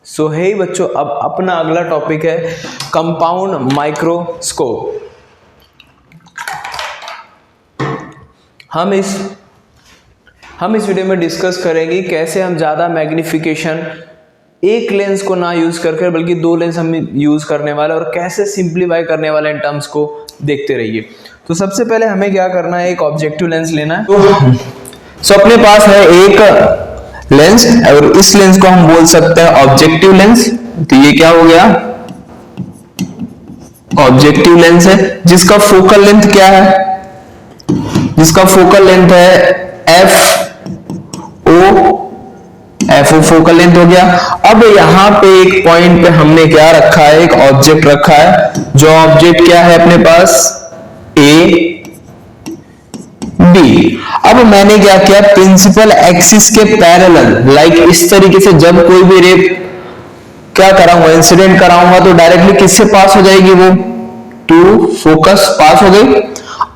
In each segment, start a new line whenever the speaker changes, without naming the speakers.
सो हे बच्चों, अब अपना अगला टॉपिक है कंपाउंड माइक्रोस्कोप। हम इस वीडियो में डिस्कस करेंगे कैसे हम ज़्यादा मैग्निफिकेशन एक लेंस को ना यूज़ करके बल्कि दो लेंस हम यूज़ करने वाले और कैसे सिंप्लीफाई करने वाले इन टर्म्स को देखते रहिए। तो सबसे पहले हमें क्या करना है, एक ऑब्जेक्टिव लेंस लेना है। तो अपने पास है एक लेंस और इस लेंस को हम बोल सकते हैं ऑब्जेक्टिव लेंस। तो ये क्या हो गया, ऑब्जेक्टिव लेंस है जिसका फोकल लेंथ क्या है, जिसका फोकल लेंथ है एफ फोकल लेंथ हो गया। अब यहां पे एक पॉइंट पे हमने क्या रखा है, एक ऑब्जेक्ट रखा है, जो ऑब्जेक्ट क्या है अपने पास ए बी। अब मैंने क्या किया, प्रिंसिपल एक्सिस के पैरेलल लाइक इस तरीके से जब कोई भी रे क्या कराऊंगा, इंसिडेंट कराऊंगा तो डायरेक्टली किससे पास हो जाएगी, वो टू फोकस पास हो गई।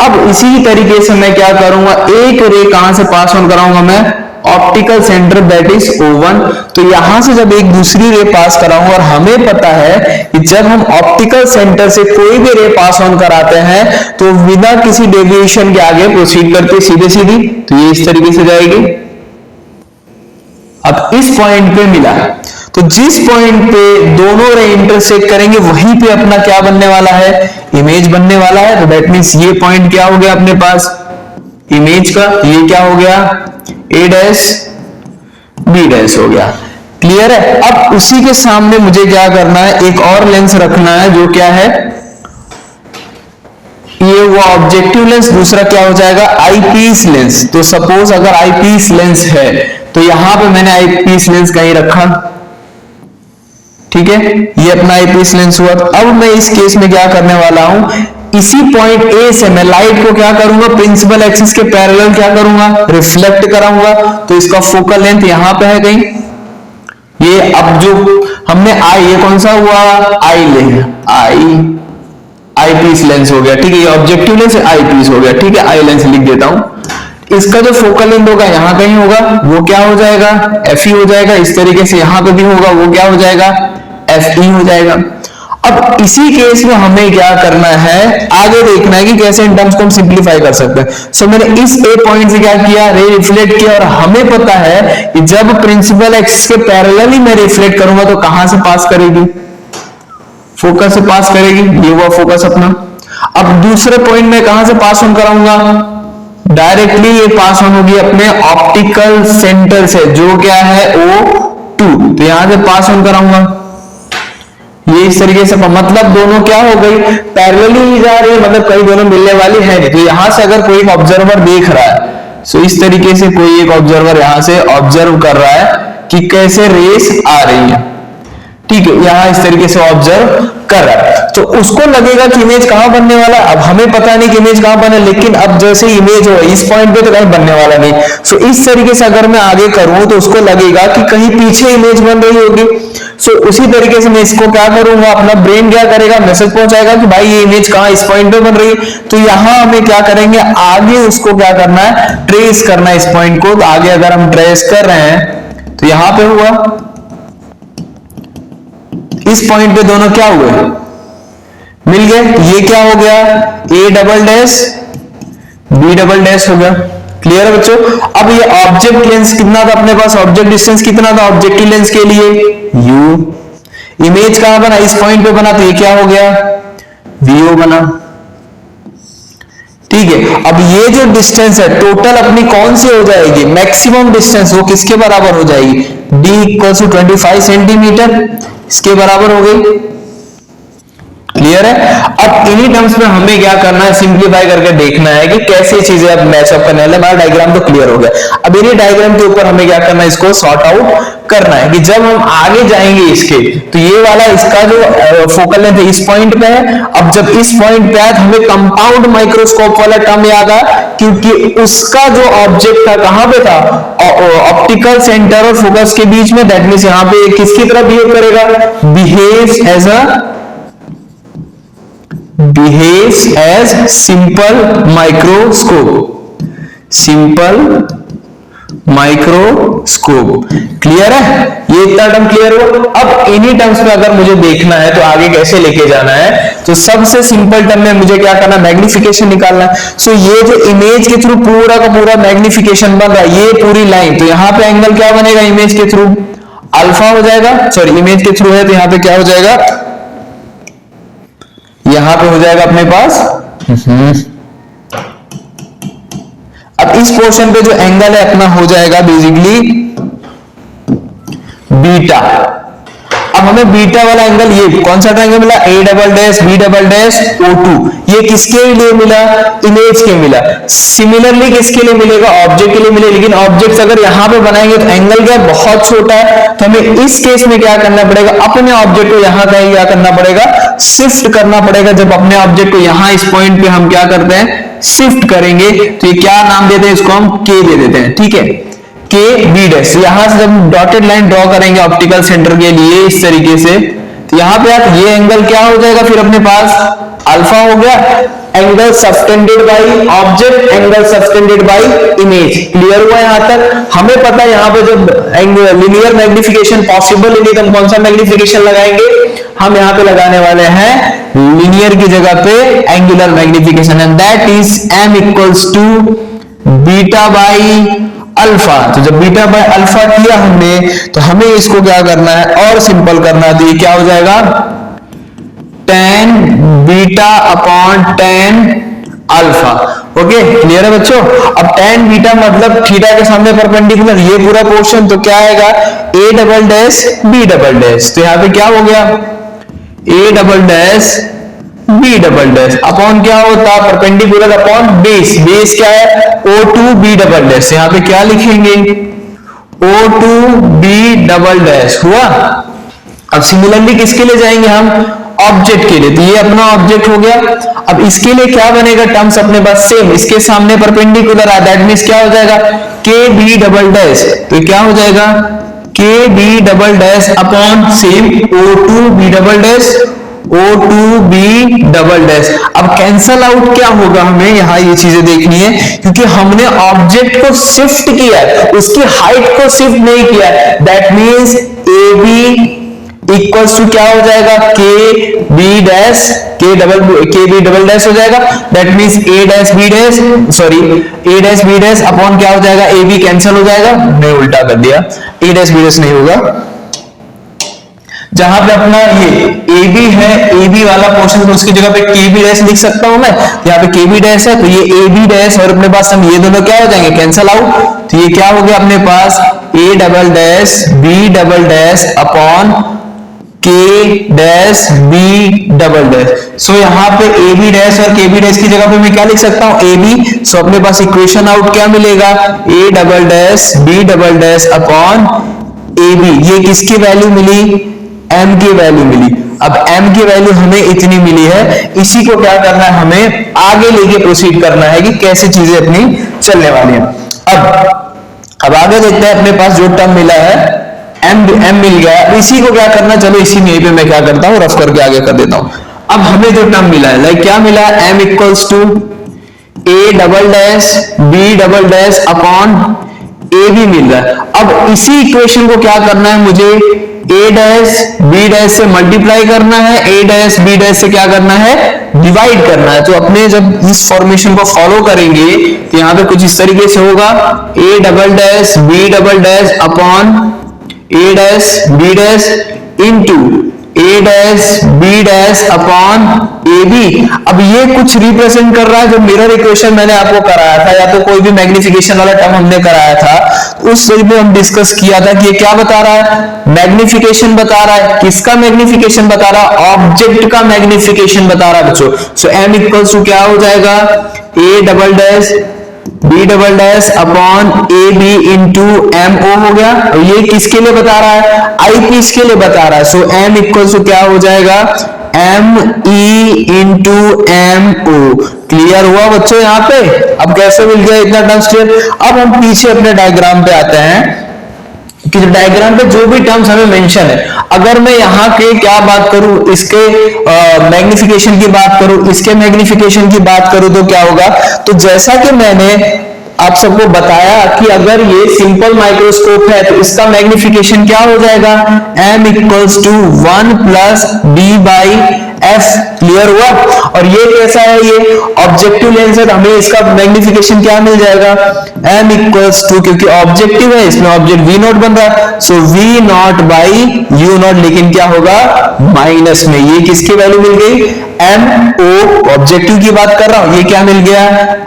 अब इसी तरीके से मैं क्या करूंगा, एक रे कहां से पास ऑन कराऊंगा, मैं optical centre that is O1। तो यहां से जब एक दूसरी रे पास कराऊंगा, और हमें पता है कि जब हम ऑप्टिकल सेंटर से कोई भी रे पास ऑन कराते हैं तो बिना किसी डेविएशन के आगे प्रोसीड करते सीधे सीधी, तो ये इस तरीके से जाएगी। अब इस पॉइंट पे मिला, तो जिस पॉइंट पे दोनों रे इंटरसेक्ट करेंगे वहीं पे अपना क्या बनने वाला है, इमेज बनने वाला है। तो दैट मींस ये पॉइंट क्या हो गया अपने पास इमेज का, ये क्या हो गया ए डैश बी डैश हो गया। क्लियर है। अब उसी के सामने मुझे क्या करना है, एक और लेंस रखना है जो क्या है, ये वो ऑब्जेक्टिव लेंस, दूसरा क्या हो जाएगा आईपीस लेंस। तो सपोज अगर आईपीस लेंस है तो यहां पे मैंने आईपीस लेंस कहीं रखा, ठीक है, ये अपना आईपीस लेंस हुआ। तो अब मैं इस केस में क्या करने वाला हूं, इसी पॉइंट ए से मैं लाइट को क्या करूंगा, प्रिंसिपल एक्सिस के पैरेलल क्या करूंगा, रिफ्लेक्ट कराऊंगा। तो इसका फोकल लेंथ यहां पे है कहीं, ये अब जो हमने आई, ये कौन सा हुआ आई लेंस, आई पीस लेंस हो गया, ठीक है, ये ऑब्जेक्टिव लेंस आई पीस हो गया, ठीक है, आई लेंस लिख देता हूं। इसका जो फोकल लेंथ होगा यहां कहीं होगा, वो क्या हो जाएगा एफ ई हो जाएगा। इस तरीके से यहां पे भी होगा, वो क्या हो जाएगा एफ ई हो जाएगा। अब इसी केस में हमें क्या करना है, आगे देखना है कि कैसे इन टर्म्स को हम सिंप्लीफाई कर सकते हैं। सो मैंने इस ए पॉइंट से क्या किया, रे रिफ्लेक्ट किया, और हमें पता है कि जब प्रिंसिपल एक्सिस के पैरेलल ही मैं रिफ्लेक्ट करूंगा तो कहां से पास करेगी, फोकस से पास करेगी, ये हुआ फोकस अपना। अब दूसरे पॉइंट में कहां से पास ऑन कराऊंगा, डायरेक्टली ये पास ऑन होगी अपने ऑप्टिकल सेंटर से, जो क्या है O2। तो यहां से पास ऑन कराऊंगा, ये इस तरीके से, मतलब दोनों क्या हो गई पैरेलली ही जा रही है, मतलब कहीं दोनों मिलने वाली है नहीं। तो यहां से अगर कोई ऑब्जर्वर देख रहा है, सो इस तरीके से कोई एक ऑब्जर्वर यहां से ऑब्जर्व कर रहा है कि कैसे रेस आ रही है, ठीक है, यहां इस तरीके से ऑब्जर्व कर रहा है, तो उसको लगेगा कि इमेज कहां बनने वाला है। अब हमें पता नहीं कि इमेज कहां बने, लेकिन अब जैसे इमेज हो इस पॉइंट पे तो कहीं बनने वाला नहीं। सो इस तरीके से अगर मैं आगे करूं तो उसको लगेगा कि कहीं पीछे इमेज बन रही होगी। सो उसी तरीके से मैं इसको क्या करूंगा, अपना ब्रेन क्या करेगा, मैसेज पहुंचाएगा कि भाई ये इमेज कहां इस पॉइंट पे बन रही है। तो यहां हमें क्या करेंगे, आगे उसको क्या करना है, ट्रेस करना है इस पॉइंट को। तो आगे अगर हम ट्रेस कर रहे हैं तो यहां पे हुआ, इस पॉइंट पे दोनों क्या हुए, मिल गए। ये क्या हो गया, A double dash B double dash हो गया। क्लियर है बच्चों। अब ये ऑब्जेक्ट लेंस कितना था अपने पास, ऑब्जेक्ट डिस्टेंस कितना था ऑब्जेक्टिव लेंस के लिए, u। इमेज कहां बना, इस पॉइंट पे बना, तो ये क्या हो गया vo बना, ठीक है। अब ये जो डिस्टेंस है टोटल अपनी कौन सी हो जाएगी, मैक्सिमम डिस्टेंस, वो किसके बराबर हो जाएगी, d = 25 सेंटीमीटर, इसके बराबर हो गई। क्लियर है। अब इन्हीं टर्म्स में हमें क्या करना है, सिंप्लीफाई करके देखना है कि कैसे चीजें अब मैचअप करने वाले। हमारा डायग्राम तो क्लियर हो गया। अब इन्हीं डायग्राम के ऊपर हमें क्या करना है, इसको सॉर्ट आउट करना है कि जब हम आगे जाएंगे इसके, तो ये वाला इसका जो फोकल लेंथ इस पॉइंट पे है। अब जब इस पॉइंट पे आया तो हमें कंपाउंड माइक्रोस्कोप वाला टर्म याद आ, क्योंकि उसका जो ऑब्जेक्ट था कहां पे था, ऑप्टिकल सेंटर और फोकस के बीच में। दैट मींस यहां पे किसकी तरह बिहेव करेगा, behaves as simple microscope, simple microscope. Clear है, ये इतना टर्म क्लियर हो। अब इन्हीं टर्म्स में अगर मुझे देखना है तो आगे कैसे लेके जाना है, तो सबसे सिंपल टर्म में मुझे क्या करना, मैग्निफिकेशन निकालना है। सो ये जो इमेज के थ्रू पूरा का पूरा मैग्निफिकेशन बन रहा है, ये पूरी लाइन, तो यहाँ पे एंगल क्या बनेगा, इमेज के थ्रू अल्फा हो जाएगा, सॉरी इमेज के थ्रू है तो यहाँ पे क्या हो जाएगा, यहां पे हो जाएगा अपने पास अब इस पोर्शन पे जो एंगल है अपना हो जाएगा बेसिकली बीटा। अब हमें बीटा वाला एंगल, ये कौन सा ट्रायंगल मिला, A double dash B double dash O2, ये किसके लिए मिला, इमेज के मिला। सिमिलरली किसके लिए मिलेगा, ऑब्जेक्ट के लिए मिलेगा, लेकिन ऑब्जेक्ट अगर यहां पे बनाएंगे तो एंगल क्या बहुत छोटा है, तो हमें इस केस में क्या करना पड़ेगा, अपने ऑब्जेक्ट को यहां कहीं क्या करना पड़ेगा, शिफ्ट करना पड़ेगा। जब अपने ऑब्जेक्ट को यहां इस पॉइंट पे हम क्या करते हैं, शिफ्ट करेंगे, तो ये क्या नाम देते हैं, इसको हम के दे देते हैं, ठीक है, के बी डैश। यहां से जब डॉटेड लाइन ड्रॉ करेंगे ऑप्टिकल सेंटर के लिए इस तरीके से, तो यहां पे आप ये एंगल क्या हो जाएगा, फिर अपने पास अल्फा हो गया, angle subtended by object, angle subtended bye image. Clear हुआ यहां तक। हमें पता है यहां पे जब लिनियर मैग्निफिकेशन पॉसिबल नहीं, तो हम कौन सा मैग्निफिकेशन लगाएंगे, हम यहां पे लगाने वाले हैं लिनियर की जगह पे angular magnification, and that is m equals to beta by alpha. तो जब बीटा बाय अल्फा किया हमने, तो हमें इसको क्या करना है, और सिंपल करना है, तो ये क्या हो जाएगा, tan beta upon tan alpha. Okay, clear है बच्चों। अब tan बीटा मतलब थीटा के सामने परपेंडिकुलर, ये पूरा पोर्शन, तो क्या आएगा, a double dash b double dash, तो यहां पे क्या हो गया, a double dash b double dash upon क्या होता है, परपेंडिकुलर अपॉन बेस, बेस क्या है, O2 b डबल डैश, यहां पे क्या लिखेंगे, O2 b डबल डैश हुआ। अब सिमिलरली किसके लिए जाएंगे हम, ऑब्जेक्ट के लिए, तो ये अपना ऑब्जेक्ट हो गया। अब इसके लिए क्या बनेगा, टर्म्स अपने पास सेम, इसके सामने परपेंडिकुलर है, दैट मींस क्या हो जाएगा, के बी डबल डैश, तो क्या हो जाएगा, के B double dash upon same O2 b double dash, O2 b double dash. अब कैंसल आउट क्या होगा, हमें यहां ये चीजें देखनी है, क्योंकि हमने ऑब्जेक्ट को शिफ्ट किया है, उसकी हाइट को शिफ्ट नहीं किया है, that means AB equals to क्या हो जाएगा, के बी डैश, के बी डबल डैश हो जाएगा, that means A dash B dash, sorry A dash B dash upon क्या हो जाएगा, AB कैंसिल हो जाएगा, मैं उल्टा कर दिया, A डैश बी डैश नहीं होगा। जहां पे अपना ये AB है, AB वाला पोर्शन, तो उसकी जगह पे KB डैश लिख सकता हूं मैं, यहाँ पे KB डैश है, तो ये AB डैश और अपने पास हम ये दोनों क्या हो जाएंगे, कैंसल आउट, तो ये क्या हो गया अपने पास, A double dash B double dash upon K dash B double dash. So यहाँ पे AB डैश और KB डैश की जगह पे मैं क्या लिख सकता हूँ, AB। सो अपने पास इक्वेशन आउट क्या मिलेगा, A double dash B double dash upon AB। ये किसकी वैल्यू मिली, m की वैल्यू मिली। अब m की वैल्यू हमें इतनी मिली है, इसी को क्या करना है, हमें आगे लेके प्रोसीड करना है कि कैसे चीजें अपनी चलने वाली है। अब आगे देखते हैं, अपने पास जो टर्म मिला है m मिल गया, अब इसी को क्या करना, चलो इसी में पे मैं क्या करता हूँ, रफ करके आगे कर देता हूँ। अब हमें जो टर्म मिला है, लाइक क्या मिला है, m equals to a double dash b double dash upon a भी मिल रहा है। अब इसी इक्वेशन को क्या करना है, मुझे a डैश b डैश से मल्टीप्लाई करना है, a डैश b डैश से क्या करना है, डिवाइड करना है। तो अपने जब इस फॉर्मेशन को फॉलो करेंगे तो यहाँ पे कुछ इस तरीके से होगा, a double dash b double dash upon a dash b dash into a dash b dash upon ab। अब ये कुछ रिप्रेजेंट कर रहा है जो मिरर इक्वेशन मैंने आपको कराया था, या तो कोई भी मैग्निफिकेशन वाला टर्म हमने कराया था, उस स्टेज में हम डिस्कस किया था कि ये क्या बता रहा है, मैग्निफिकेशन बता रहा है। किसका मैग्निफिकेशन बता रहा है, ऑब्जेक्ट का मैग्निफिकेशन बता रहा है बच्चों। सो m इक्वल्स टू क्या हो जाएगा, a double dash b double dash upon ab into MO हो गया। और ये किसके लिए बता रहा है, आई पीस के लिए बता रहा है। सो m इक्वल्स टू क्या हो जाएगा, ME इंटू MO। क्लियर हुआ बच्चों यहाँ पे। अब कैसे मिल गया इतना टर्म्स क्लियर। अब हम पीछे अपने डायग्राम पे आते हैं कि डायग्राम पे जो भी टर्म्स हमें मेंशन है, अगर मैं यहाँ के क्या बात करूं, इसके मैग्निफिकेशन की बात करूं, इसके मैग्निफिकेशन की बात करूं, तो क्या होगा, तो जैसा कि मैंने आप सबको बताया कि अगर ये सिंपल माइक्रोस्कोप है तो इसका मैग्निफिकेशन क्या हो जाएगा, m equals to 1 plus D by F. Clear हुआ। और ये कैसा है, ये ऑब्जेक्टिव लेंस है तो हमें इसका मैग्निफिकेशन क्या मिल जाएगा, m इक्वल्स टू, क्योंकि ऑब्जेक्टिव है इसमें ऑब्जेक्ट v नॉट बन रहा है, सो v not by u not, लेकिन क्या होगा माइनस में। ये किसकी वैल्यू मिल गई, एम ओ, ऑब्जेक्टिव की बात कर रहा हूं, ये क्या मिल गया,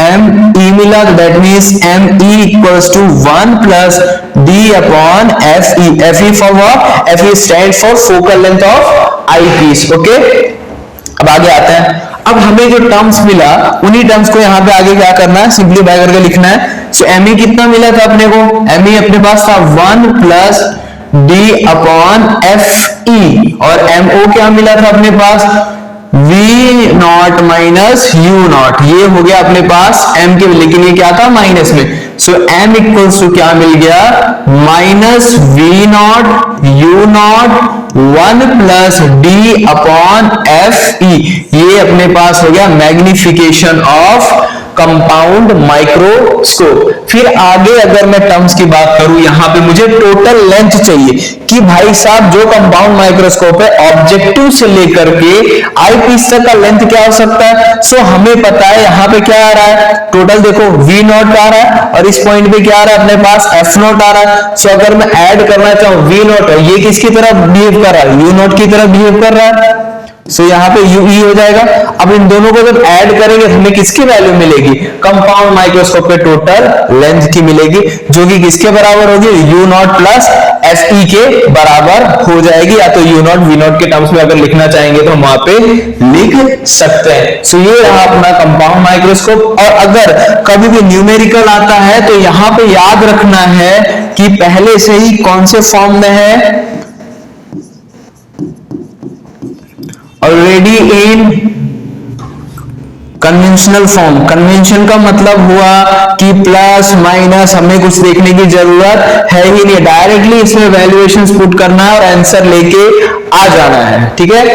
एम ई मिला, that means M E equals to 1 plus D upon F E. F E for what, F E stand for focal length of eyepiece. Okay, अब आगे आते हैं। अब हमें जो टर्म्स मिला उन्हीं टर्म्स को यहाँ पे आगे क्या करना है, सिंपलीफाई करके लिखना है। सो एम ई कितना मिला था अपने को, एम ई अपने पास था 1 प्लस डी अपॉन एफ ई, और एम ओ क्या मिला था अपने पास, v not minus you not. ये हो गया अपने पास m के, लेकिन ये क्या था माइनस में, सो m इक्वल्स टू क्या मिल गया, minus v not you not 1 plus D upon F ई। ये अपने पास हो गया मैग्निफिकेशन ऑफ कंपाउंड माइक्रोस्कोप। फिर आगे अगर मैं टर्म्स की बात करूं, यहां पे मुझे टोटल लेंथ चाहिए कि भाई साहब जो कंपाउंड माइक्रोस्कोप है ऑब्जेक्टिव से लेकर के आई पीस तक का लेंथ क्या हो सकता है। सो हमें पता है यहां पे क्या आ रहा है, टोटल देखो v नॉट आ रहा है और इस पॉइंट पे क्या आ रहा है अपने पास f नॉट आ रहा है। सो अगर मैं ऐड करना चाहूं v नॉट, ये किसकी तरह बिहेव कर रहा है, u नॉट की तरह बिहेव कर रहा है, सो यहाँ पे UE हो जाएगा। अब इन दोनों को जब ऐड करेंगे तो हमें किसकी वैल्यू मिलेगी, कंपाउंड माइक्रोस्कोप पे टोटल लेंथ की मिलेगी, जो कि किसके बराबर होगी, U नॉट प्लस FE के बराबर हो जाएगी। या तो U नॉट V नॉट के टर्म्स में अगर लिखना चाहेंगे तो हम वहां पे लिख सकते हैं। सो ये रहा अपना कंपाउंड माइक्रोस्कोप। और अगर कभी भी न्यूमेरिकल आता है तो यहाँ पे याद रखना है कि पहले से ही कौन से फॉर्म में है, already in conventional form. Convention का मतलब हुआ कि प्लस माइनस हमें कुछ देखने की जरूरत है ही नहीं, डायरेक्टली इसमें वैल्यूएशंस पुट करना है और आंसर लेके आ जाना है। ठीक है।